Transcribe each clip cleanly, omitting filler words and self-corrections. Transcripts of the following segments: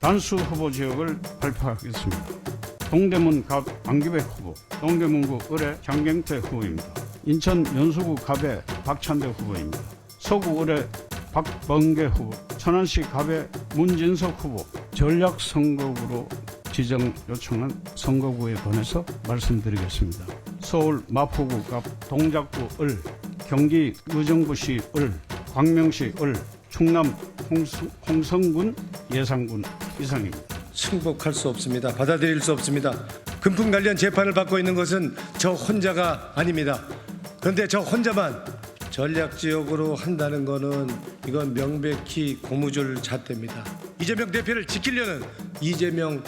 단수 후보 지역을 발표하겠습니다. 동대문 갑 안기백 후보, 동대문구 을의 장경태 후보입니다. 인천 연수구 갑의 박찬대 후보입니다. 서구 을의 박범계 후보, 천안시 갑의 문진석 후보, 전략선거구로 지정 요청한 선거구에 관해서 말씀드리겠습니다. 서울 마포구 갑, 동작구 을, 경기 의정부시 을, 광명시 을, 충남 홍성군 예산군 이상입니다. 승복할 수 없습니다. 받아들일 수 없습니다. 금품 관련 재판을 받고 있는 것은 저 혼자가 아닙니다. 그런데 저 혼자만 전략지역으로 한다는 거는 이건 명백히 고무줄 잣대입니다. 이재명 대표를 지키려는 이재명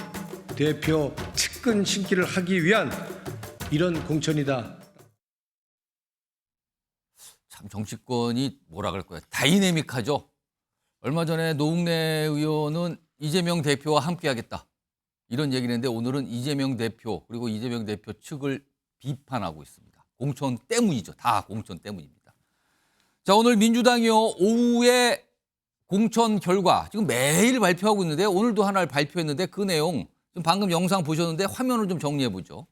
대표 측근 신기를 하기 위한 이런 공천이다. 참 정치권이 뭐라 그럴까요? 다이내믹하죠. 얼마 전에 노웅래 의원은 이재명 대표와 함께하겠다 이런 얘기를 했는데 오늘은 이재명 대표 그리고 이재명 대표 측을 비판하고 있습니다. 공천 때문이죠. 다 공천 때문입니다. 자, 오늘 민주당이요 오후에 공천 결과 지금 매일 발표하고 있는데 오늘도 하나를 발표했는데 그 내용 좀 방금 영상 보셨는데 화면을 좀 정리해 보죠.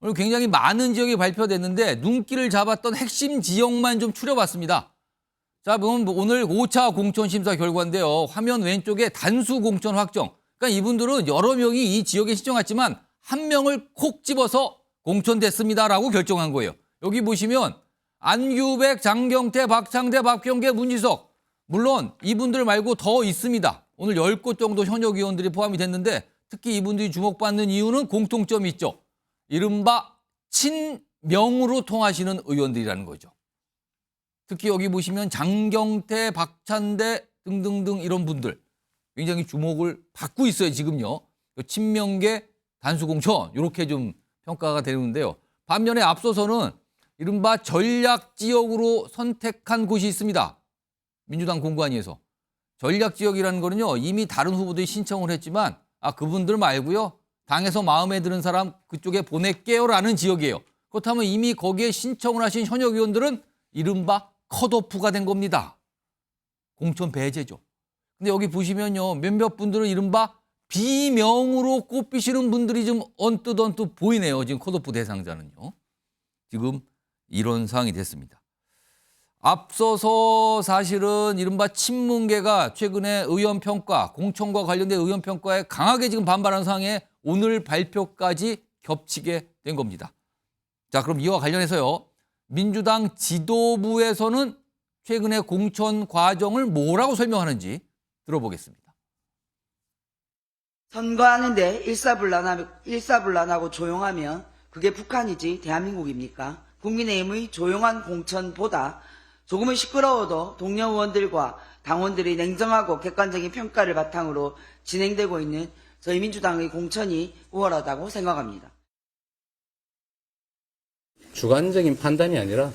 오늘 굉장히 많은 지역이 발표됐는데 눈길을 잡았던 핵심 지역만 좀 추려봤습니다. 자, 보면 오늘 5차 공천 심사 결과인데요. 화면 왼쪽에 단수 공천 확정. 그러니까 이분들은 여러 명이 이 지역에 신청했지만 한 명을 콕 집어서 공천됐습니다라고 결정한 거예요. 여기 보시면 안규백, 장경태, 박창대, 박경계, 문지석. 물론 이분들 말고 더 있습니다. 오늘 10곳 정도 현역 의원들이 포함이 됐는데 특히 이분들이 주목받는 이유는 공통점이 있죠. 이른바 친명으로 통하시는 의원들이라는 거죠. 특히 여기 보시면 장경태, 박찬대 등등등 이런 분들 굉장히 주목을 받고 있어요. 지금요. 친명계 단수공천 이렇게 좀 평가가 되는데요. 반면에 앞서서는 이른바 전략지역으로 선택한 곳이 있습니다. 민주당 공관위에서. 전략지역이라는 거는요. 이미 다른 후보들이 신청을 했지만 그분들 말고요. 당에서 마음에 드는 사람 그쪽에 보낼게요라는 지역이에요. 그렇다면 이미 거기에 신청을 하신 현역 의원들은 이른바 컷오프가 된 겁니다. 공천 배제죠. 근데 여기 보시면요. 몇몇 분들은 이른바 비명으로 꼽히시는 분들이 좀 언뜻 보이네요. 지금 컷오프 대상자는요. 지금 이런 상황이 됐습니다. 앞서서 사실은 이른바 친문계가 최근에 의원평가, 공천과 관련된 의원평가에 강하게 지금 반발하는 상황에 오늘 발표까지 겹치게 된 겁니다. 자, 그럼 이와 관련해서요. 민주당 지도부에서는 최근에 공천 과정을 뭐라고 설명하는지 들어보겠습니다. 선거하는데 일사불란하고 조용하면 그게 북한이지 대한민국입니까? 국민의힘의 조용한 공천보다 조금은 시끄러워도 동료 의원들과 당원들이 냉정하고 객관적인 평가를 바탕으로 진행되고 있는 저희 민주당의 공천이 우월하다고 생각합니다. 주관적인 판단이 아니라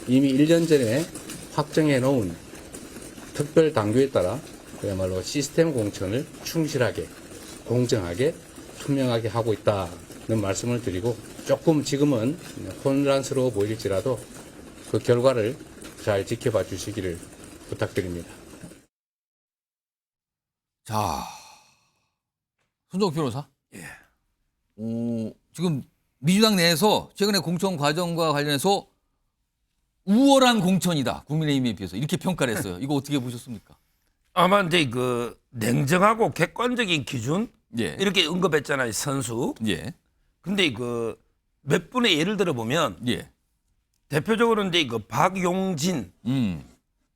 이미 1년 전에 확정해 놓은 특별 당규에 따라 그야말로 시스템 공천을 충실하게, 공정하게, 투명하게 하고 있다는 말씀을 드리고 조금 지금은 혼란스러워 보일지라도 그 결과를 잘 지켜봐 주시기를 부탁드립니다. 자, 손정욱 변호사. 예. 지금 민주당 내에서 최근에 공천 과정과 관련해서 우월한 공천이다. 국민의힘에 비해서 이렇게 평가를 했어요. 이거 어떻게 보셨습니까? 아마 이제 그 냉정하고 객관적인 기준 예. 이렇게 언급했잖아요. 선수. 예. 근데 그 몇 분의 예를 들어 보면 예. 대표적으로 이제 그 박용진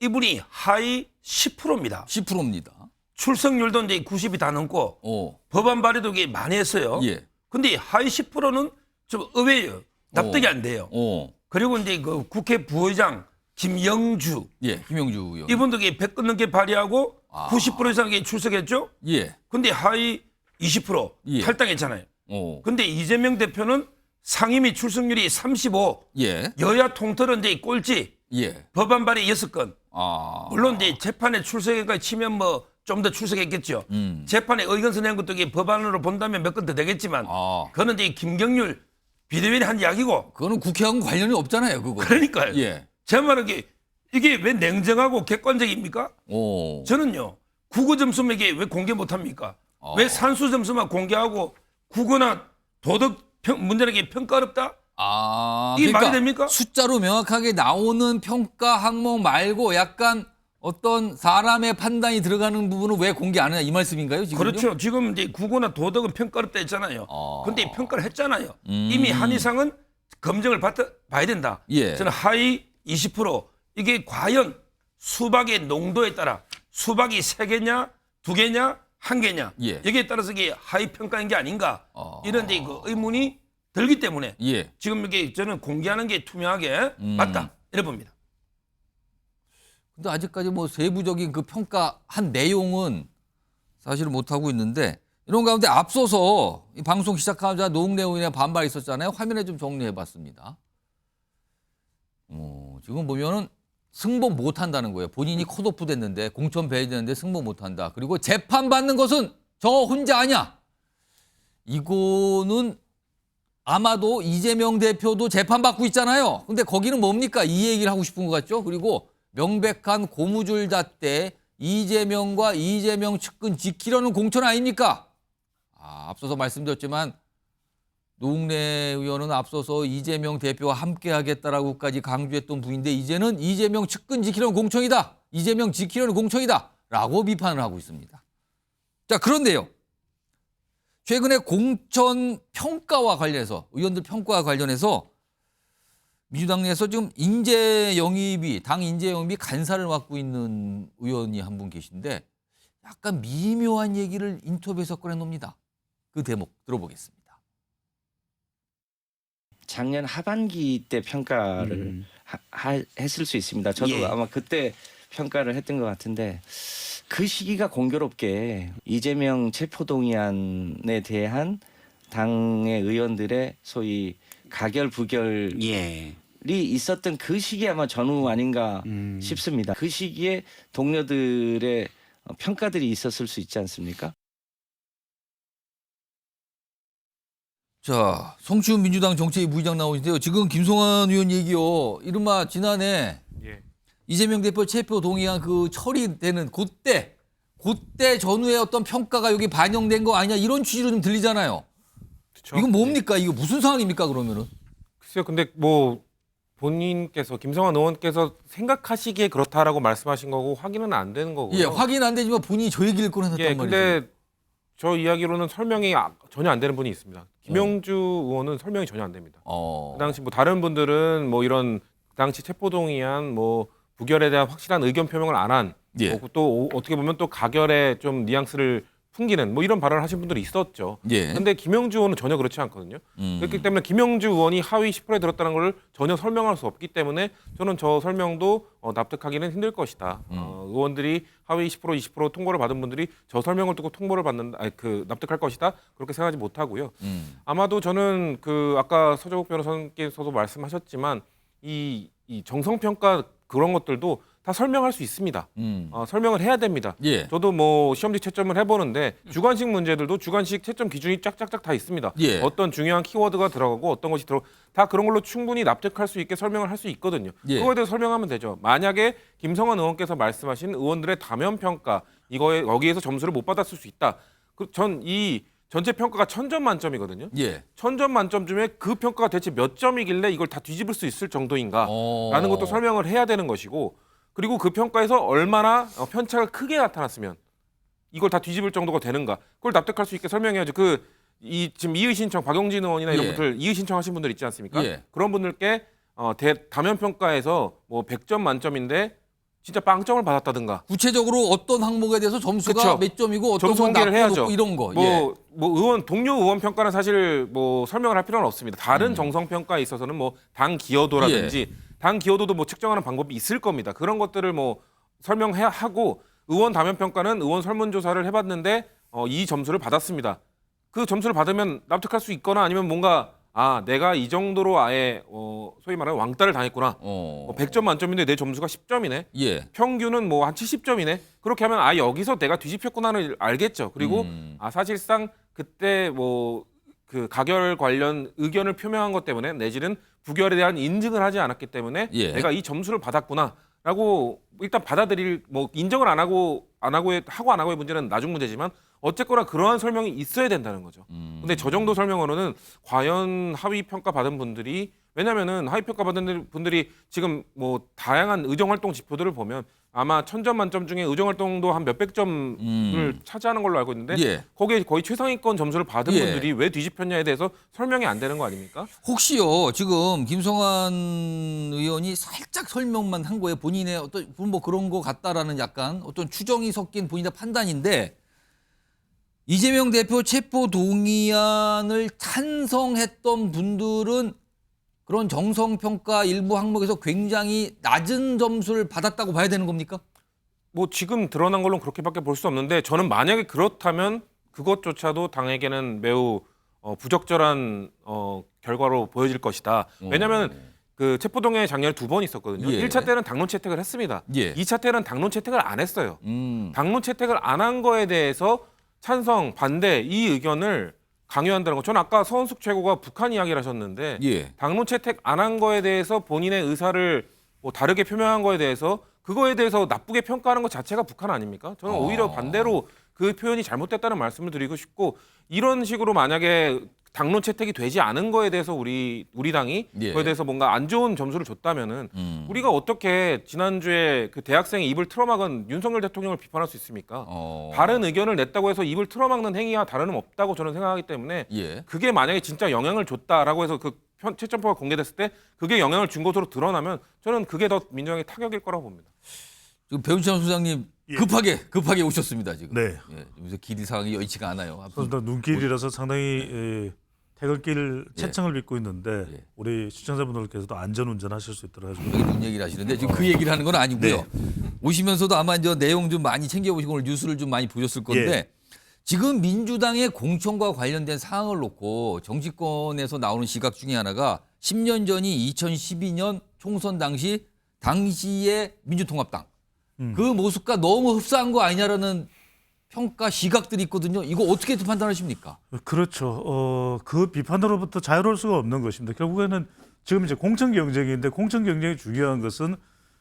이분이 하위 10%입니다. 10%입니다. 출석률도 이제 90이 다 넘고 법안 발의도 꽤 많이 했어요. 예. 근데 하위 10%는 좀 의외예요. 납득이 안 돼요. 그리고 이제 그 국회 부의장 김영주. 예, 김영주 의원. 이분도 100건 넘게 발의하고 90% 이상이 출석했죠. 예. 근데 하위 20% 예. 탈당했잖아요. 근데 이재명 대표는 상임위 출석률이 35. 예. 여야 통틀은 이제 꼴찌. 예. 법안 발의 6건. 물론 이제 재판에 출석까지 치면 뭐 좀 더 출석했겠죠. 재판에 의견서 낸 것도 이게 법안으로 본다면 몇 건 더 되겠지만 그거는 이제 김경률 비대위원이 한 이야기고. 그거는 국회하고 관련이 없잖아요, 그거. 그러니까요. 예. 제 말은 이게 왜 냉정하고 객관적입니까? 저는요. 국어 점수면 이게 왜 공개 못 합니까? 왜 산수 점수만 공개하고 국어나 도덕 문제라기 평가 어렵다? 이게 말이 됩니까? 숫자로 명확하게 나오는 평가 항목 말고 약간 어떤 사람의 판단이 들어가는 부분은 왜 공개 안 하냐 이 말씀인가요? 지금? 그렇죠. 지금 이제 국어나 도덕은 평가 어렵다 했잖아요. 근데 평가를 했잖아요. 이미 한 이상은 검증을 봐야 된다. 예. 저는 하위 20% 이게 과연 수박의 농도에 따라 수박이 3개냐 2개냐 1개냐 예. 여기에 따라서 이게 하위 평가인 게 아닌가 이런 데 그 의문이 들기 때문에 예. 지금 이게 저는 공개하는 게 투명하게 맞다 이래 봅니다. 근데 아직까지 뭐 세부적인 그 평가한 내용은 사실은 못 하고 있는데 이런 가운데 앞서서 이 방송 시작하자마자 노웅래 의원의 반발이 있었잖아요. 화면에 좀 정리해 봤습니다. 지금 보면은 승복 못 한다는 거예요. 본인이 컷오프 됐는데 공천 배제됐는데 승복 못 한다. 그리고 재판받는 것은 저 혼자 아니야. 이거는 아마도 이재명 대표도 재판받고 있잖아요. 근데 거기는 뭡니까? 이 얘기를 하고 싶은 것 같죠? 그리고 명백한 고무줄 잣대 이재명과 이재명 측근 지키려는 공천 아닙니까? 앞서서 말씀드렸지만 노웅래 의원은 앞서서 이재명 대표와 함께하겠다라고까지 강조했던 분인데 이제는 이재명 측근 지키려는 공천이다. 이재명 지키려는 공천이다. 라고 비판을 하고 있습니다. 자, 그런데요. 최근에 공천 평가와 관련해서 의원들 평가와 관련해서 민주당 내에서 지금 당 인재 영입이 간사를 맡고 있는 의원이 한 분 계신데 약간 미묘한 얘기를 인터뷰에서 꺼내놉니다. 그 대목 들어보겠습니다. 작년 하반기 때 평가를 했을 수 있습니다. 저도 아마 그때 평가를 했던 것 같은데 그 시기가 공교롭게 이재명 체포동의안에 대한 당의 의원들의 소위 가결 부결이 있었던 그 시기 아마 전후 아닌가 싶습니다. 그 시기에 동료들의 평가들이 있었을 수 있지 않습니까? 자, 송치훈 민주당 정책위 부의장 나오신데요. 지금 김성환 의원 얘기요. 이른바 지난해 이재명 대표 체포 동의안 그 처리되는 그때 전후에 어떤 평가가 여기 반영된 거 아니냐 이런 취지로 좀 들리잖아요. 그쵸? 이건 뭡니까? 이거 무슨 상황입니까 그러면은? 글쎄요. 근데 뭐 본인께서 김성환 의원께서 생각하시기에 그렇다라고 말씀하신 거고 확인은 안 되는 거고요. 예, 확인 안 되지만 본인이 저 얘기를 꺼내놨단 예, 말이죠. 근데 저 이야기로는 설명이 전혀 안 되는 분이 있습니다. 김영주 의원은 설명이 전혀 안 됩니다. 그 당시 뭐 다른 분들은 뭐 이런 그 당시 체포동의안 뭐 부결에 대한 확실한 의견 표명을 안 한, 예. 또 어떻게 보면 또 가결에 좀 뉘앙스를 풍기는 뭐 이런 발언을 하신 분들이 있었죠. 예. 근데 김영주 의원은 전혀 그렇지 않거든요. 그렇기 때문에 김영주 의원이 하위 10%에 들었다는 걸 전혀 설명할 수 없기 때문에 저는 저 설명도 납득하기는 힘들 것이다. 의원들이 하위 10% 20% 통보를 받은 분들이 저 설명을 듣고 통보를 납득할 것이다. 그렇게 생각하지 못하고요. 아마도 저는 그 아까 서정욱 변호사님께서도 말씀하셨지만 이 정성평가 그런 것들도 다 설명할 수 있습니다. 설명을 해야 됩니다. 예. 저도 뭐 시험지 채점을 해보는데 주관식 문제들도 주관식 채점 기준이 쫙쫙쫙 다 있습니다. 예. 어떤 중요한 키워드가 들어가고 어떤 것이 다 그런 걸로 충분히 납득할 수 있게 설명을 할 수 있거든요. 예. 그거에 대해서 설명하면 되죠. 만약에 김성환 의원께서 말씀하신 의원들의 다면 평가 여기에서 점수를 못 받았을 수 있다. 전 이 전체 평가가 1000점 만점이거든요. 예. 1000점 만점 중에 그 평가가 대체 몇 점이길래 이걸 다 뒤집을 수 있을 정도인가라는 것도 설명을 해야 되는 것이고 그리고 그 평가에서 얼마나 편차가 크게 나타났으면 이걸 다 뒤집을 정도가 되는가 그걸 납득할 수 있게 설명해야죠. 지금 이의 신청 박용진 의원이나 이런 예. 분들 이의 신청하신 분들 있지 않습니까? 예. 그런 분들께 다면 평가에서 뭐 100점 만점인데 진짜 빵점을 받았다든가 구체적으로 어떤 항목에 대해서 점수가 그쵸. 몇 점이고 어떤 점수 건 공개를 낮고 해야죠. 높고 이런 거. 동료 의원 평가는 사실 뭐 설명을 할 필요는 없습니다. 다른 정성 평가에 있어서는 뭐 당 기여도라든지 당 기여도도 뭐 측정하는 방법이 있을 겁니다. 그런 것들을 뭐 설명해야 하고 의원 다면 평가는 의원 설문조사를 해봤는데 이 점수를 받았습니다. 그 점수를 받으면 납득할 수 있거나 아니면 뭔가 내가 이 정도로 아예 소위 말하는 왕따를 당했구나. 100점 만점인데 내 점수가 10점이네. 예. 평균은 뭐 한 70점이네. 그렇게 하면 여기서 내가 뒤집혔구나를 알겠죠. 그리고 사실상 그때 뭐 그 가결 관련 의견을 표명한 것 때문에 내지는 부결에 대한 인증을 하지 않았기 때문에 예. 내가 이 점수를 받았구나. 라고 일단 받아들일 뭐 인정을 안 하고의 문제는 나중 문제지만 어쨌거나 그러한 설명이 있어야 된다는 거죠. 근데 저 정도 설명으로는 과연 하위 평가 받은 분들이 왜냐면은 하위 평가 받은 분들이 지금 뭐 다양한 의정 활동 지표들을 보면 아마 1000점 만점 중에 의정 활동도 한 몇백 점을 차지하는 걸로 알고 있는데 예. 거기에 거의 최상위권 점수를 받은 예. 분들이 왜 뒤집혔냐에 대해서 설명이 안 되는 거 아닙니까? 혹시요 지금 김성환 의원이 살짝 설명만 한 거에 본인의 어떤 뭐 그런 거 같다라는 약간 어떤 추정이 섞인 본인의 판단인데 이재명 대표 체포 동의안을 찬성했던 분들은 그런 정성평가 일부 항목에서 굉장히 낮은 점수를 받았다고 봐야 되는 겁니까? 뭐 지금 드러난 걸로는 그렇게밖에 볼 수 없는데 저는 만약에 그렇다면 그것조차도 당에게는 매우 부적절한 결과로 보여질 것이다. 왜냐하면 그 체포동의안이 작년에 2번 있었거든요. 예. 1차 때는 당론 채택을 했습니다. 예. 2차 때는 당론 채택을 안 했어요. 당론 채택을 안 한 거에 대해서 찬성, 반대 이 의견을 강요한다는 거. 저는 아까 서은숙 최고가 북한 이야기를 하셨는데 예. 당론 채택 안 한 거에 대해서 본인의 의사를 뭐 다르게 표명한 거에 대해서 그거에 대해서 나쁘게 평가하는 것 자체가 북한 아닙니까? 저는 오히려 반대로 그 표현이 잘못됐다는 말씀을 드리고 싶고 이런 식으로 만약에 당론 채택이 되지 않은 거에 대해서 우리 당이 예. 그거에 대해서 뭔가 안 좋은 점수를 줬다면은 우리가 어떻게 지난주에 그 대학생의 입을 틀어막은 윤석열 대통령을 비판할 수 있습니까? 다른 의견을 냈다고 해서 입을 틀어막는 행위와 다름은 없다고 저는 생각하기 때문에 예. 그게 만약에 진짜 영향을 줬다라고 해서 그 채점표가 공개됐을 때 그게 영향을 준 것으로 드러나면 저는 그게 더 민주당의 타격일 거라고 봅니다. 지금 배훈찬 소장님 급하게 오셨습니다 지금. 네. 예, 요새 길이 상황이 여의치가 않아요. 그래서 눈길이라서 상당히 태극길 채청을 빚고 있는데 예. 우리 시청자분들께서도 안전 운전하실 수 있도록 해주고 여기 눈 얘기를 하시는데 지금 그 얘기를 하는 건 아니고요. 오시면서도 아마 이제 내용 좀 많이 챙겨보시고 오늘 뉴스를 좀 많이 보셨을 건데 지금 민주당의 공천과 관련된 사항을 놓고 정치권에서 나오는 시각 중에 하나가 10년 전이 2012년 총선 당시의 민주통합당 그 모습과 너무 흡사한 거 아니냐라는 평가 시각들이 있거든요. 이거 어떻게 판단하십니까? 그렇죠. 그 비판으로부터 자유로울 수가 없는 것입니다. 결국에는 지금 이제 공천 경쟁인데 공천 경쟁이 중요한 것은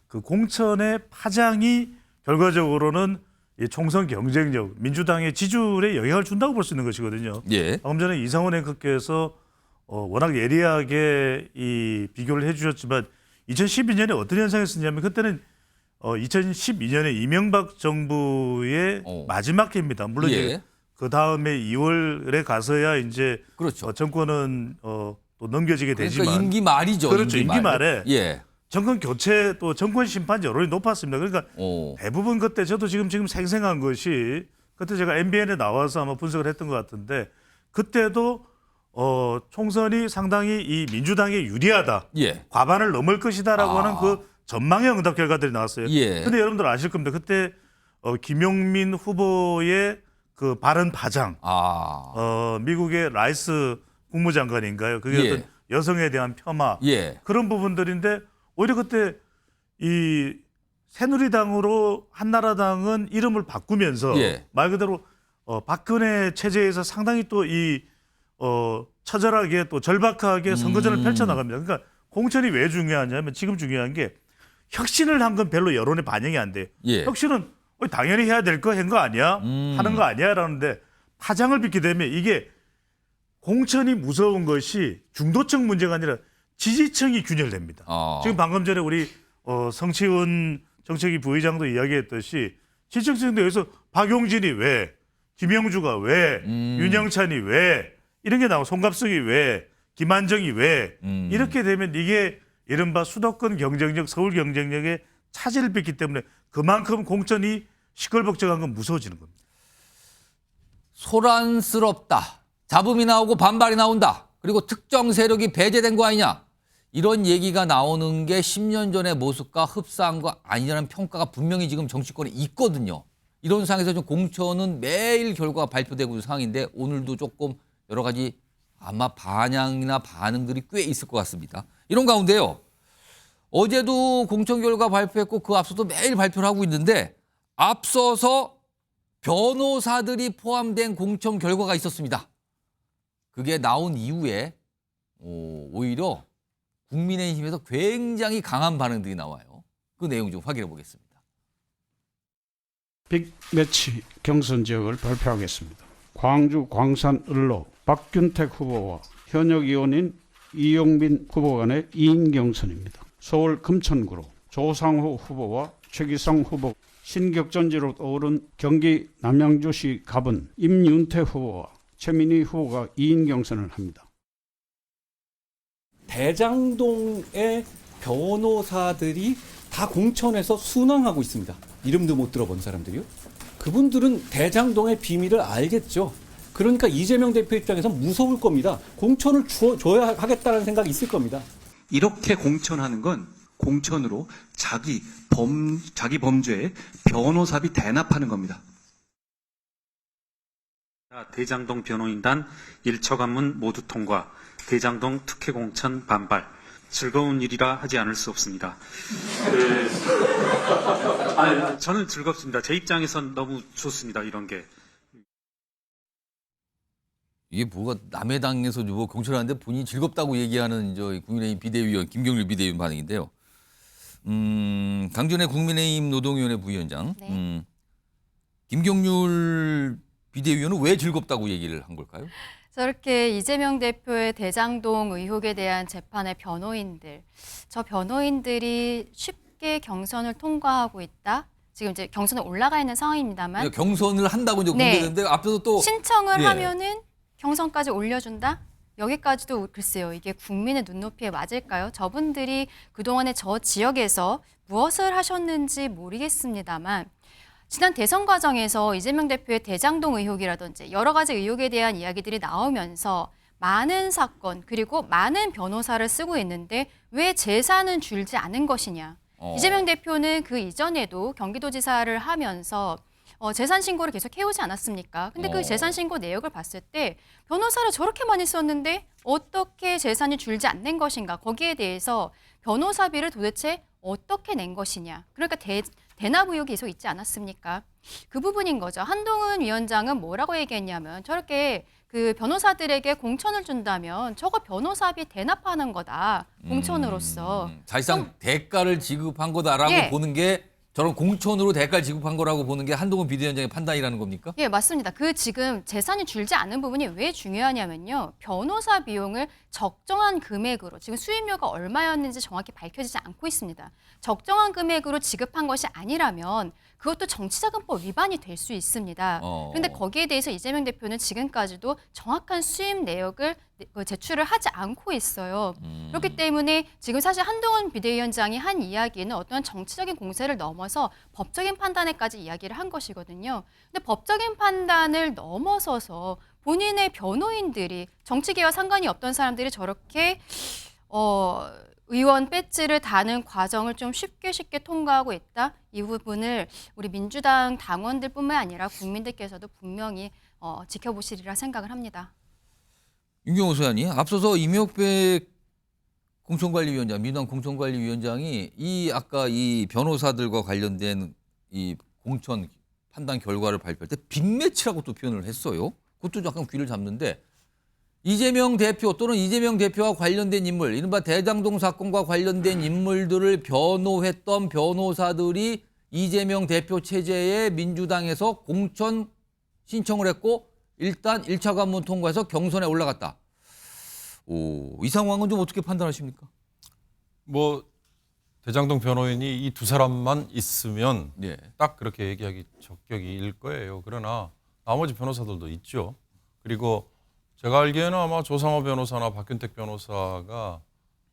그 공천의 파장이 결과적으로는 이 총선 경쟁력, 민주당의 지지율에 영향을 준다고 볼 수 있는 것이거든요. 예. 방금 전에 이상원 앵커께서 워낙 예리하게 이 비교를 해주셨지만 2012년에 어떤 현상이 있었냐면 그때는 2012년에 이명박 정부의 마지막 해입니다. 물론 예. 이제 그 다음에 2월에 가서야 이제 그렇죠. 정권은 또 넘겨지게 되지만 그러니까 임기 말이죠. 그렇죠. 임기 말에 예. 정권 교체 또 정권 심판 여론이 높았습니다. 그러니까 대부분 그때 저도 지금 생생한 것이 그때 제가 MBN에 나와서 아마 분석을 했던 것 같은데 그때도 총선이 상당히 이 민주당에 유리하다. 예. 과반을 넘을 것이다라고 하는 그 전망의 응답 결과들이 나왔어요. 예. 근데 여러분들 아실 겁니다. 그때 김용민 후보의 그 발언 파장, 미국의 라이스 국무장관인가요? 그게 예. 어떤 여성에 대한 폄하 예. 그런 부분들인데 오히려 그때 이 새누리당으로 한나라당은 이름을 바꾸면서 예. 말 그대로 박근혜 체제에서 상당히 또 이 처절하게 또 절박하게 선거전을 펼쳐나갑니다. 그러니까 공천이 왜 중요하냐면 지금 중요한 게 혁신을 한 건 별로 여론에 반영이 안 돼요. 예. 혁신은 당연히 해야 될 거 한 거 아니야? 하는 거 아니야? 라는데 파장을 빚게 되면 이게 공천이 무서운 것이 중도층 문제가 아니라 지지층이 균열됩니다. 지금 방금 전에 우리 성치훈 정책위 부의장도 이야기했듯이 지지층도 여기서 박용진이 왜, 김영주가 왜, 윤영찬이 왜, 이런 게 나오고 송갑석이 왜, 김한정이 왜 이렇게 되면 이게 이른바 수도권 경쟁력, 서울 경쟁력에 차질을 빚기 때문에 그만큼 공천이 시끌벅적한 건 무서워지는 겁니다. 소란스럽다. 잡음이 나오고 반발이 나온다. 그리고 특정 세력이 배제된 거 아니냐. 이런 얘기가 나오는 게 10년 전의 모습과 흡사한 거 아니냐는 평가가 분명히 지금 정치권에 있거든요. 이런 상황에서 좀 공천은 매일 결과가 발표되고 있는 상황인데 오늘도 조금 여러 가지 아마 반향이나 반응들이 꽤 있을 것 같습니다. 이런 가운데요. 어제도 공천 결과 발표했고 그 앞서도 매일 발표를 하고 있는데 앞서서 변호사들이 포함된 공천 결과가 있었습니다. 그게 나온 이후에 오히려 국민의힘에서 굉장히 강한 반응들이 나와요. 그 내용 좀 확인해 보겠습니다. 빅매치 경선 지역을 발표하겠습니다. 광주 광산 을로 박균택 후보와 현역 의원인 이용빈 후보 간의 2인 경선입니다. 서울 금천구로 조상호 후보와 최기성 후보, 신격전지로 떠오른 경기 남양주시 갑은 임윤태 후보와 최민희 후보가 2인 경선을 합니다. 대장동의 변호사들이 다 공천에서 순항하고 있습니다. 이름도 못 들어본 사람들이요. 그분들은 대장동의 비밀을 알겠죠. 그러니까 이재명 대표 입장에서 무서울 겁니다. 공천을 줘야 하겠다는 생각이 있을 겁니다. 이렇게 공천하는 건 공천으로 자기 범죄에 변호사비 대납하는 겁니다. 대장동 변호인단 1차 관문 모두 통과, 대장동 특혜 공천 반발. 즐거운 일이라 하지 않을 수 없습니다. 저는 즐겁습니다. 제 입장에선 너무 좋습니다. 이런 게. 이게 뭐가 남의 당에서 뭐 공천하는데 본인이 즐겁다고 얘기하는 저 국민의힘 비대위원 김경률 비대위원 반응인데요. 강준의 국민의힘 노동위원회 부위원장, 네. 김경률 비대위원은 왜 즐겁다고 얘기를 한 걸까요? 저렇게 이재명 대표의 대장동 의혹에 대한 재판의 변호인들, 저 변호인들이 쉽게 경선을 통과하고 있다. 지금 이제 경선에 올라가 있는 상황입니다만 그러니까 경선을 한다고 이제 네. 공개됐는데 앞서서 또 신청을 예. 하면은 경선까지 올려준다? 여기까지도 글쎄요. 이게 국민의 눈높이에 맞을까요? 저분들이 그동안에 저 지역에서 무엇을 하셨는지 모르겠습니다만 지난 대선 과정에서 이재명 대표의 대장동 의혹이라든지 여러 가지 의혹에 대한 이야기들이 나오면서 많은 사건 그리고 많은 변호사를 쓰고 있는데 왜 재산은 줄지 않은 것이냐. 이재명 대표는 그 이전에도 경기도지사를 하면서 재산 신고를 계속 해오지 않았습니까? 근데 그 재산 신고 내역을 봤을 때 변호사를 저렇게 많이 썼는데 어떻게 재산이 줄지 않는 것인가? 거기에 대해서 변호사비를 도대체 어떻게 낸 것이냐? 그러니까 대납 의혹이 계속 있지 않았습니까? 그 부분인 거죠. 한동훈 위원장은 뭐라고 얘기했냐면 저렇게 그 변호사들에게 공천을 준다면 저거 변호사비 대납하는 거다. 공천으로서. 사실상 대가를 지급한 거다라고 예. 보는 게 저런 공천으로 대가를 지급한 거라고 보는 게 한동훈 비대위원장의 판단이라는 겁니까? 예, 맞습니다. 그 지금 재산이 줄지 않는 부분이 왜 중요하냐면요. 변호사 비용을 적정한 금액으로 지금 수임료가 얼마였는지 정확히 밝혀지지 않고 있습니다. 적정한 금액으로 지급한 것이 아니라면 그것도 정치자금법 위반이 될 수 있습니다. 그런데 거기에 대해서 이재명 대표는 지금까지도 정확한 수임 내역을 제출을 하지 않고 있어요. 그렇기 때문에 지금 사실 한동훈 비대위원장이 한 이야기는 어떤 정치적인 공세를 넘어서 법적인 판단에까지 이야기를 한 것이거든요. 근데 법적인 판단을 넘어서서 본인의 변호인들이 정치계와 상관이 없던 사람들이 저렇게 의원 배지를 다는 과정을 좀 쉽게 통과하고 있다. 이 부분을 우리 민주당 당원들뿐만 아니라 국민들께서도 분명히 지켜보시리라 생각을 합니다. 윤경호 소장님, 앞서서 임혁백 공천관리위원장, 민주당 공천관리위원장이 아까 이 변호사들과 관련된 이 공천 판단 결과를 발표할 때 빅매치라고 또 표현을 했어요. 그것도 약간 귀를 잡는데 이재명 대표 또는 이재명 대표와 관련된 인물, 이른바 대장동 사건과 관련된 인물들을 변호했던 변호사들이 이재명 대표 체제의 민주당에서 공천 신청을 했고 일단 1차 관문 통과해서 경선에 올라갔다. 이 상황은 좀 어떻게 판단하십니까? 뭐 대장동 변호인이 이 두 사람만 있으면 예. 딱 그렇게 얘기하기 적격일 거예요. 그러나 나머지 변호사들도 있죠. 그리고 제가 알기에는 아마 조상호 변호사나 박균택 변호사가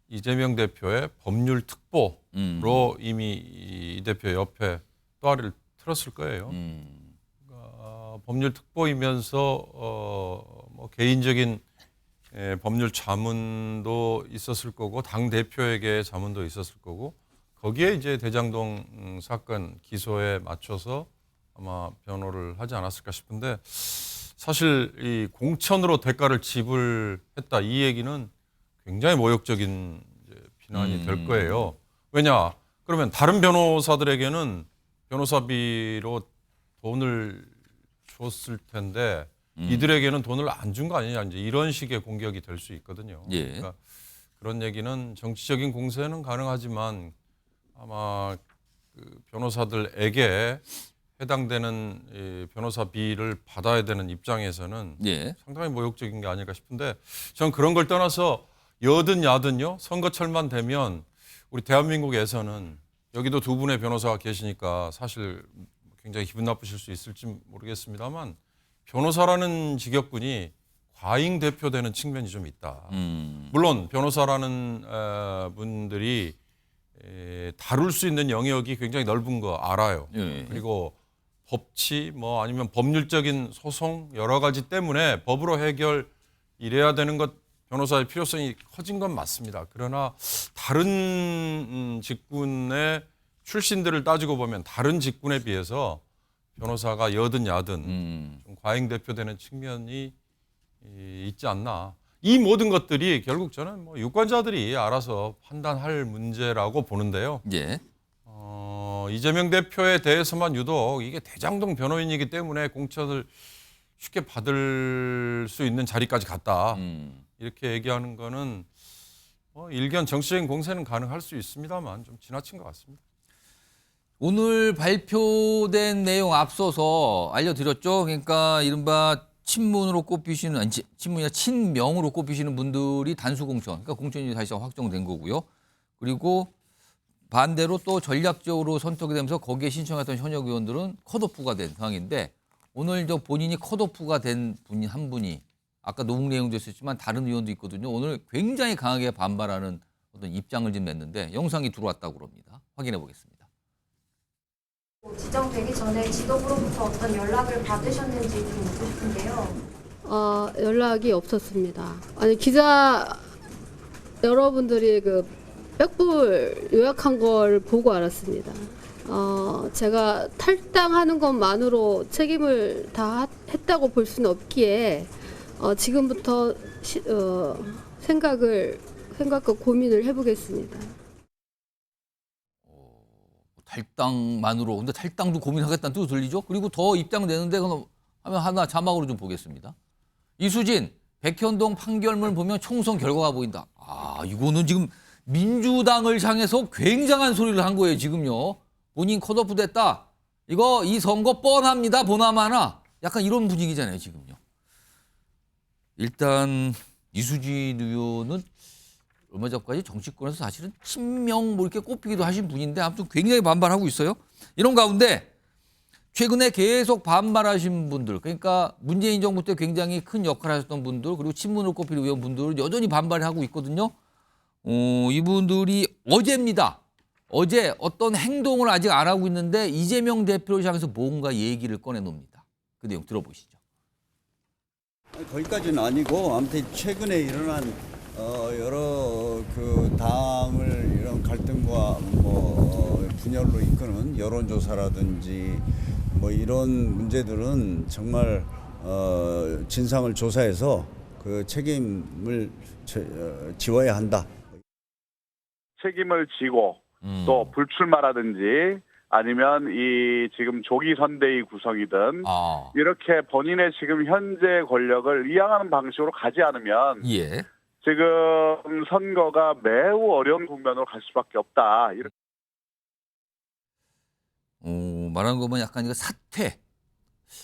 이재명 대표의 법률 특보로 이미 이 대표 옆에 또아리를 틀었을 거예요. 그러니까 법률 특보이면서 뭐 개인적인 법률 자문도 있었을 거고 당 대표에게 자문도 있었을 거고 거기에 이제 대장동 사건 기소에 맞춰서 아마 변호를 하지 않았을까 싶은데 사실 이 공천으로 대가를 지불했다 이 얘기는 굉장히 모욕적인 이제 비난이 될 거예요. 왜냐? 그러면 다른 변호사들에게는 변호사비로 돈을 줬을 텐데 이들에게는 돈을 안 준 거 아니냐 이제 이런 식의 공격이 될 수 있거든요. 예. 그러니까 그런 얘기는 정치적인 공세는 가능하지만 아마 그 변호사들에게 해당되는 이 변호사비를 받아야 되는 입장에서는 예. 상당히 모욕적인 게 아닐까 싶은데 전 그런 걸 떠나서 여든 야든요 선거철만 되면 우리 대한민국에서는 여기도 두 분의 변호사가 계시니까 사실 굉장히 기분 나쁘실 수 있을지 모르겠습니다만 변호사라는 직업군이 과잉 대표되는 측면이 좀 있다. 물론 변호사라는 분들이 다룰 수 있는 영역이 굉장히 넓은 거 알아요. 예. 그리고 법치 뭐 아니면 법률적인 소송 여러 가지 때문에 법으로 해결 이래야 되는 것 변호사의 필요성이 커진 건 맞습니다. 그러나 다른 직군의 출신들을 따지고 보면 다른 직군에 비해서 변호사가 여든 야든 좀 과잉 대표되는 측면이 있지 않나. 이 모든 것들이 결국 저는 뭐 유권자들이 알아서 판단할 문제라고 보는데요. 예. 이재명 대표에 대해서만 유독 이게 대장동 변호인이기 때문에 공천을 쉽게 받을 수 있는 자리까지 갔다. 이렇게 얘기하는 거는 일견 정치적인 공세는 가능할 수 있습니다만 좀 지나친 것 같습니다. 오늘 발표된 내용 앞서서 알려드렸죠. 그러니까 이른바 친문으로 꼽히시는, 아니, 친문이나 친명으로 꼽히시는 분들이 단수 공천, 그러니까 공천이 사실상 확정된 거고요. 그리고 반대로 또 전략적으로 선택이 되면서 거기에 신청했던 현역 의원들은 컷오프가 된 상황인데 오늘 저 본인이 컷오프가 된 분이 한 분이 아까 노웅 내용도 있었지만 다른 의원도 있거든요. 오늘 굉장히 강하게 반발하는 어떤 입장을 지금 냈는데 영상이 들어왔다고 합니다. 확인해 보겠습니다. 지정되기 전에 지도부로부터 어떤 연락을 받으셨는지 좀 묻고 싶은데요. 연락이 없었습니다. 아니 기자 여러분들이 그 백불 요약한 걸 보고 알았습니다. 제가 탈당하는 것만으로 책임을 다 했다고 볼 수는 없기에 지금부터 생각과 고민을 해보겠습니다. 탈당만으로, 근데 탈당도 고민하겠다는 뜻도 들리죠? 그리고 더 입장 내는데 그럼 하면 하나 자막으로 좀 보겠습니다. 이수진, 백현동 판결문 보면 총선 결과가 보인다. 이거는 지금 민주당을 향해서 굉장한 소리를 한 거예요, 지금요. 본인 컷오프 됐다. 이 선거 뻔합니다, 보나마나. 약간 이런 분위기잖아요, 지금요. 일단 이수진 의원은 얼마 전까지 정치권에서 사실은 친명 뭐 이렇게 꼽히기도 하신 분인데 아무튼 굉장히 반발하고 있어요. 이런 가운데 최근에 계속 반발하신 분들, 그러니까 문재인 정부 때 굉장히 큰 역할을 하셨던 분들, 그리고 친문으로 꼽히는 의원분들은 여전히 반발하고 있거든요. 이분들이 어제입니다. 어제 어떤 행동을 아직 안 하고 있는데 이재명 대표를 향해서 뭔가 얘기를 꺼내놉니다. 그 내용 들어보시죠. 거기까지는 아니고 아무튼 최근에 일어난 여러 그 당을 이런 갈등과 뭐 분열로 이끄는 여론조사라든지 뭐 이런 문제들은 정말 진상을 조사해서 그 책임을 지워야 한다. 책임을 지고 또 불출마라든지 아니면 이 지금 조기 선대위 구성이든 이렇게 본인의 지금 현재 권력을 이양하는 방식으로 가지 않으면 예. 지금 선거가 매우 어려운 국면으로 갈 수밖에 없다. 이렇게. 말하는 거 보면 약간 이거 사퇴,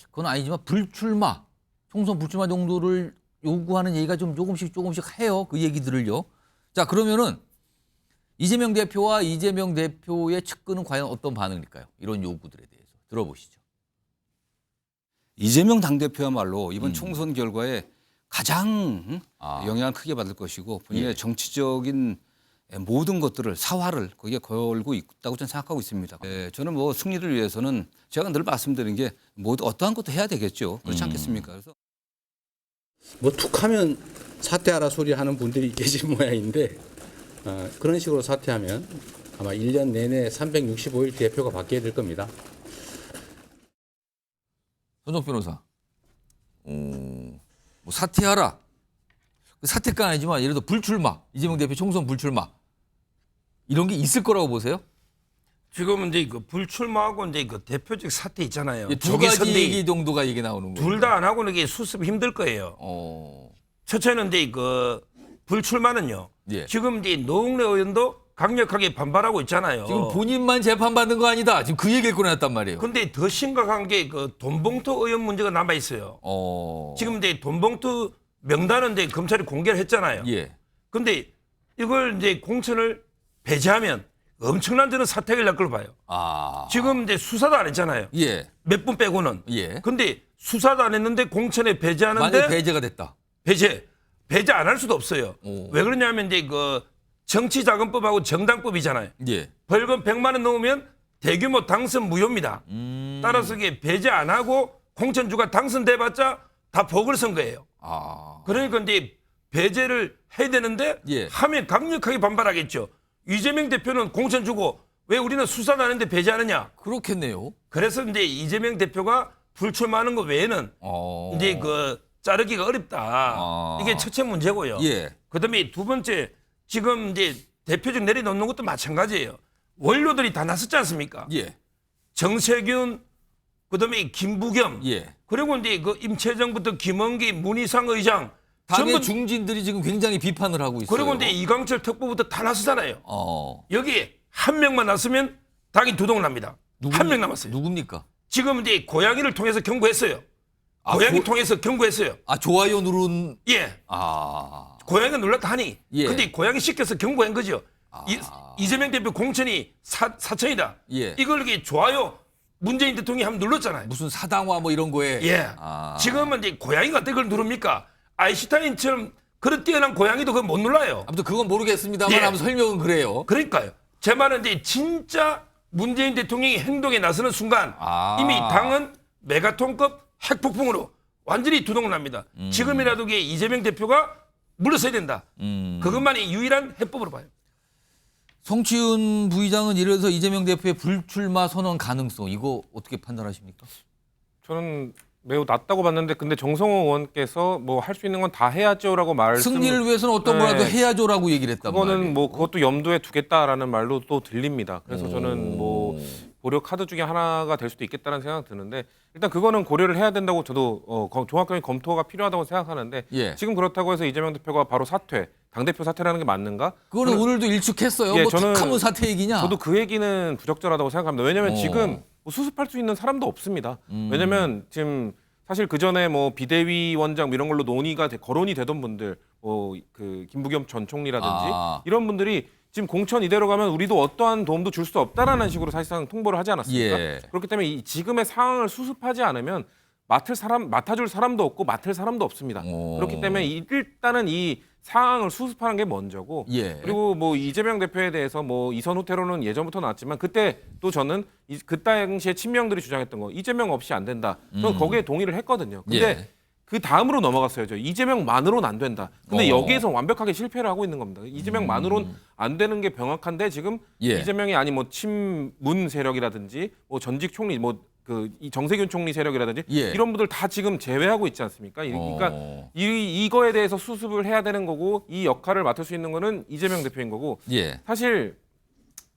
그건 아니지만 불출마, 총선 불출마 정도를 요구하는 얘기가 좀 조금씩 해요. 그 얘기들을요. 자, 그러면은 이재명 대표와 이재명 대표의 측근은 과연 어떤 반응일까요? 이런 요구들에 대해서 들어보시죠. 이재명 당대표야말로 이번 총선 결과에 가장 영향을 크게 받을 것이고 본인의 정치적인 모든 것들을 사활을 거기에 걸고 있다고 저는 생각하고 있습니다. 저는 뭐 승리를 위해서는 제가 늘 말씀드린 게 모두 어떠한 것도 해야 되겠죠. 그렇지 않겠습니까? 그래서 뭐 툭하면 사퇴하라 소리 하는 분들이 계신 모양인데 그런 식으로 사퇴하면 아마 1년 내내 365일 대표가 바뀌어야 될 겁니다. 손석 변호사, 뭐 사퇴하라. 사퇴가 아니지만 예를 들어 불출마, 이재명 대표 총선 불출마 이런 게 있을 거라고 보세요? 지금 이제 그 불출마하고 이제 그 대표직 사퇴 있잖아요. 두 가지 얘기 정도가 이게 나오는 거예요. 둘 다 안 하고는 이게 수습 힘들 거예요. 첫째는 이제 그 불출마는요. 예. 지금 이제 노웅래 의원도 강력하게 반발하고 있잖아요. 지금 본인만 재판받는 거 아니다. 지금 그 얘기를 꺼내놨단 말이에요. 근데 더 심각한 게 그 돈봉투 의혹 문제가 남아 있어요. 지금 이제 돈봉투 명단은 이제 검찰이 공개를 했잖아요. 예. 근데 이걸 이제 공천을 배제하면 엄청난 저는 사태가 날 걸로 봐요. 지금 이제 수사도 안 했잖아요. 예. 몇 분 빼고는. 예. 근데 수사도 안 했는데 공천에 배제하는데 만약 배제가 됐다. 배제 안 할 수도 없어요. 왜 그러냐면 이제 그 정치자금법하고 정당법이잖아요. 예. 벌금 100만 원 넘으면 대규모 당선 무효입니다. 따라서 이게 배제 안 하고 공천주가 당선돼봤자 다 보궐선거예요. 그러니까 이제 배제를 해야 되는데 예. 하면 강력하게 반발하겠죠. 이재명 대표는 공천 주고 왜 우리는 수사도 안 했는데 배제하느냐. 그렇겠네요. 그래서 이제 이재명 대표가 불출마하는 것 외에는 이제 그 자르기가 어렵다. 이게 첫째 문제고요. 예. 그다음에 두 번째 지금 이제 대표직 내려놓는 것도 마찬가지예요. 원료들이 다 나섰지 않습니까? 예. 정세균 그다음에 김부겸 예. 그리고 이제 그 임채정부터 김원기 문희상 의장 당의 중진들이 지금 굉장히 비판을 하고 있어요. 그리고 이제 이광철 특보부터 다 나서잖아요. 여기 한 명만 났으면 당이 두동납니다. 한 명 남았어요. 누굽니까? 지금 이제 고양이를 통해서 경고했어요. 고양이 통해서 경고했어요. 좋아요 누른. 예. 고양이가 눌렀다 하니. 예. 근데 고양이 시켜서 경고한 거죠. 이재명 대표 공천이 사천이다. 예. 이걸 이렇게 좋아요 문재인 대통령이 한번 눌렀잖아요. 무슨 사당화 뭐 이런 거에. 예. 지금은 이제 고양이가 어떻게 그걸 누릅니까? 아인슈타인처럼 그런 뛰어난 고양이도 그걸 못 눌러요. 아무튼 그건 모르겠습니다만 예. 한번 설명은 그래요. 그러니까요. 제 말은 이제 진짜 문재인 대통령이 행동에 나서는 순간 이미 당은 메가톤급 핵폭풍으로 완전히 두동납니다. 지금이라도 이게 이재명 대표가 물러서야 된다. 그것만이 유일한 해법으로 봐요. 성취윤 부의장은 예를 들어서 이재명 대표의 불출마 선언 가능성 이거 어떻게 판단하십니까? 저는 매우 낮다고 봤는데 근데 정성호 의원께서 뭐 할 수 있는 건 다 해야죠라고 승리를 위해서는 어떤 거라도 해야죠라고 얘기를 했단 말이에요. 그거는 뭐 그것도 염두에 두겠다라는 말로 또 들립니다. 그래서 저는 뭐 고려 카드 중에 하나가 될 수도 있겠다는 생각이 드는데 일단 그거는 고려를 해야 된다고 저도 종합적인 검토가 필요하다고 생각하는데 예. 지금 그렇다고 해서 이재명 대표가 바로 사퇴, 당대표 사퇴라는 게 맞는가? 그거는 오늘도 일축했어요. 예, 뭐 저는 툭하면 사퇴 얘기냐? 저도 그 얘기는 부적절하다고 생각합니다. 왜냐하면 지금 뭐 수습할 수 있는 사람도 없습니다. 왜냐하면 지금 사실 그 전에 뭐 비대위 원장 이런 걸로 논의가 거론이 되던 분들, 뭐 그 김부겸 전 총리라든지 이런 분들이 지금 공천 이대로 가면 우리도 어떠한 도움도 줄 수 없다라는 식으로 사실상 통보를 하지 않았습니까? 예. 그렇기 때문에 이 지금의 상황을 수습하지 않으면 맡아줄 사람도 없고 맡을 사람도 없습니다. 그렇기 때문에 일단은 이 상황을 수습하는 게 먼저고 예. 그리고 뭐 이재명 대표에 대해서 뭐 이선 후퇴로는 예전부터 나왔지만 그때 또 저는 그 당시에 친명들이 주장했던 거 이재명 없이 안 된다. 저는 거기에 동의를 했거든요. 근데 예. 그 다음으로 넘어갔어요. 이재명만으로는 안 된다. 근데 여기에서 완벽하게 실패를 하고 있는 겁니다. 이재명만으로는 안 되는 게 명확한데 지금 예. 이재명이 아니 뭐 친문 세력이라든지 뭐 전직 총리 뭐 그 정세균 총리 세력이라든지 예. 이런 분들 다 지금 제외하고 있지 않습니까? 그러니까 이거에 대해서 수습을 해야 되는 거고 이 역할을 맡을 수 있는 거는 이재명 대표인 거고 예. 사실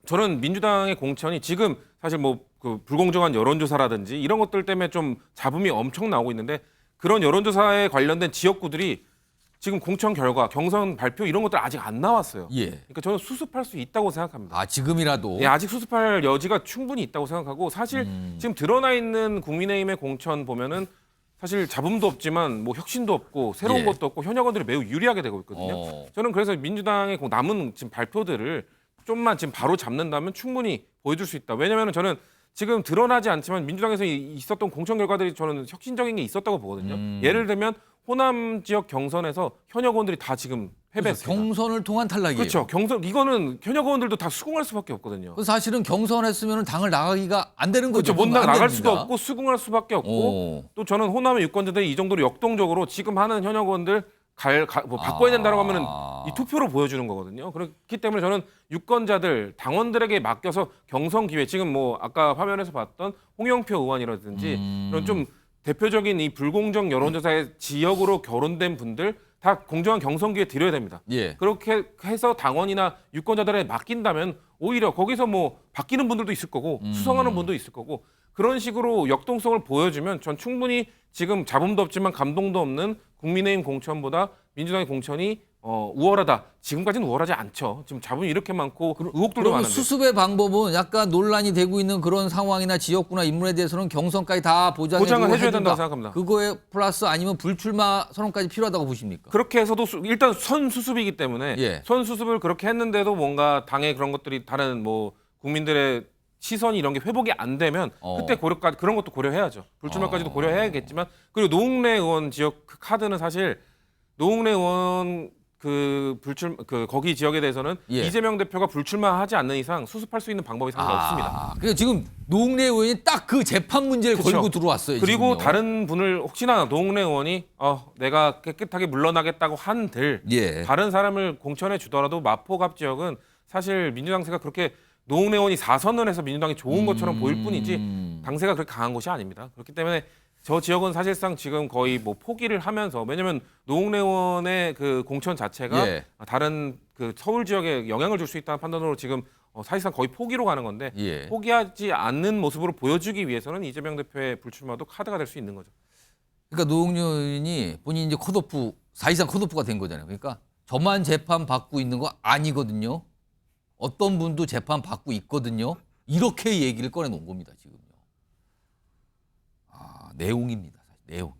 저는 민주당의 공천이 지금 사실 뭐 그 불공정한 여론조사라든지 이런 것들 때문에 좀 잡음이 엄청 나오고 있는데 그런 여론조사에 관련된 지역구들이 지금 공천 결과, 경선 발표 이런 것들 아직 안 나왔어요. 예. 그러니까 저는 수습할 수 있다고 생각합니다. 지금이라도. 예, 아직 수습할 여지가 충분히 있다고 생각하고 사실 지금 드러나 있는 국민의힘의 공천 보면은 사실 잡음도 없지만 뭐 혁신도 없고 새로운 예. 것도 없고 현역 의원들이 매우 유리하게 되고 있거든요. 저는 그래서 민주당의 남은 지금 발표들을 좀만 지금 바로 잡는다면 충분히 보여줄 수 있다. 왜냐하면 저는 지금 드러나지 않지만 민주당에서 있었던 공천 결과들이 저는 혁신적인 게 있었다고 보거든요. 예를 들면 호남 지역 경선에서 현역 의원들이 다 지금 패배했습니다. 경선을 통한 탈락이에요. 그렇죠. 경선 이거는 현역 의원들도 다 수긍할 수밖에 없거든요. 사실은 경선했으면 당을 나가기가 안 되는 거죠. 그렇죠. 못 나갈 수도 없고 수긍할 수밖에 없고 또 저는 호남의 유권자들이 이 정도로 역동적으로 지금 하는 현역 의원들 뭐 바꿔야 된다고 하면은 이 투표로 보여주는 거거든요. 그렇기 때문에 저는 유권자들, 당원들에게 맡겨서 경선 기회 지금 뭐 아까 화면에서 봤던 홍영표 의원이라든지 이런 좀 대표적인 이 불공정 여론조사의 지역으로 거론된 분들 다 공정한 경선 기회 드려야 됩니다. 예. 그렇게 해서 당원이나 유권자들에게 맡긴다면 오히려 거기서 뭐 바뀌는 분들도 있을 거고 수성하는 분도 있을 거고 그런 식으로 역동성을 보여주면 전 충분히 지금 잡음도 없지만 감동도 없는 국민의힘 공천보다 민주당의 공천이 우월하다. 지금까지는 우월하지 않죠. 지금 자본이 이렇게 많고 의혹들도 그러면 많은데. 수습의 방법은 약간 논란이 되고 있는 그런 상황이나 지역구나 인물에 대해서는 경선까지 다 보장을 해줘야 된다고 생각합니다. 그거에 플러스 아니면 불출마 선언까지 필요하다고 보십니까? 그렇게 해서도 일단 선수습이기 때문에 예. 선수습을 그렇게 했는데도 뭔가 당의 그런 것들이 다른 뭐 국민들의 시선이 이런 게 회복이 안 되면 그때 고려까지 그런 것도 고려해야죠. 불출마까지도 고려해야겠지만 그리고 노웅래 의원 지역 카드는 사실 노웅래 의원 거기 지역에 대해서는 예. 이재명 대표가 불출마하지 않는 이상 수습할 수 있는 방법이 상당히 없습니다. 그러니까 지금 노웅래 의원이 딱 그 재판 문제를 그쵸. 걸고 들어왔어요. 그리고 지금요. 다른 분을 혹시나 노웅래 의원이 내가 깨끗하게 물러나겠다고 한들 예. 다른 사람을 공천해 주더라도 마포갑 지역은 사실 민주당 세가 그렇게 노웅래 의원이 4선을 해서 민주당이 좋은 것처럼 보일 뿐이지 당세가 그렇게 강한 곳이 아닙니다. 그렇기 때문에 저 지역은 사실상 지금 거의 뭐 포기를 하면서 왜냐하면 노웅래 의원의 그 공천 자체가 예. 다른 그 서울 지역에 영향을 줄 수 있다는 판단으로 지금 사실상 거의 포기로 가는 건데 예. 포기하지 않는 모습으로 보여주기 위해서는 이재명 대표의 불출마도 카드가 될 수 있는 거죠. 그러니까 노웅래 의원이 본인이 이제 컷오프 사실상 컷오프가 된 거잖아요. 그러니까 저만 재판 받고 있는 거 아니거든요. 어떤 분도 재판 받고 있거든요. 이렇게 얘기를 꺼내놓은 겁니다. 지금요. 내용입니다. 내용.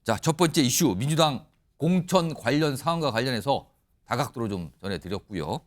자, 첫 번째 이슈 민주당 공천 관련 사안과 관련해서 다각도로 좀 전해드렸고요.